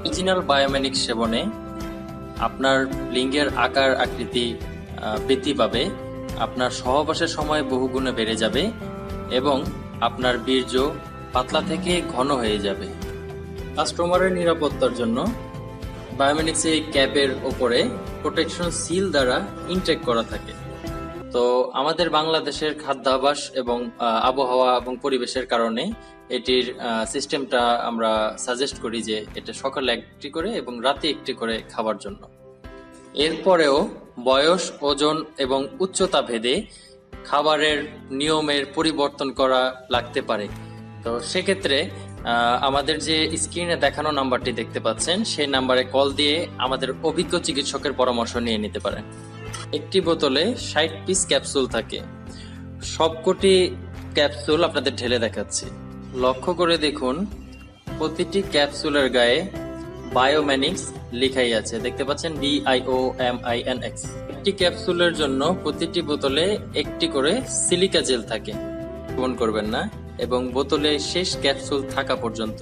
Original বায়োমেনিক সেবনে আপনার লিঙ্গের আকার আকৃতি বৃদ্ধি পাবে, আপনার সহবাসের সময় বহুগুণে বেড়ে যাবে এবং আপনার বীর্য পাতলা থেকে ঘন হয়ে যাবে। কাস্টমারের নিরাপত্তার জন্য বায়োমেনিক্স এই ক্যাপের ওপরে প্রোটেকশন সিল দ্বারা ইনটেক করা থাকে। তো আমাদের বাংলাদেশের খাদ্যাভ্যাস এবং আবহাওয়া এবং পরিবেশের কারণে এটির সিস্টেমটা আমরা সাজেস্ট করি যে এটা সকালে একটি করে এবং রাতে একটি করে খাওয়ার জন্য। এরপরেও বয়স, ওজন এবং উচ্চতা ভেদে খাবারের নিয়মের পরিবর্তন করা লাগতে পারে। তো সেক্ষেত্রে আমাদের যে স্ক্রিনে দেখানো নাম্বারটি দেখতে পাচ্ছেন সেই নাম্বারে কল দিয়ে আমাদের অভিজ্ঞ চিকিৎসকের পরামর্শ নিয়ে নিতে পারেন। একটি বোতলে 60 পিস ক্যাপসুল থাকে। সবকটি ক্যাপসুল আপনাদের ঢেলে দেখাচ্ছি। লক্ষ্য করে দেখুন, প্রতিটি ক্যাপসুলের গায়ে বায়োমেনিক্স লেখাই আছে, দেখতে পাচ্ছেন BIOMINX। একটি ক্যাপসুলের জন্য প্রতিটি বোতলে একটি করে সিলিকা জেল থাকে, সেবন করবেন না এবং বোতলে শেষ ক্যাপসুল থাকা পর্যন্ত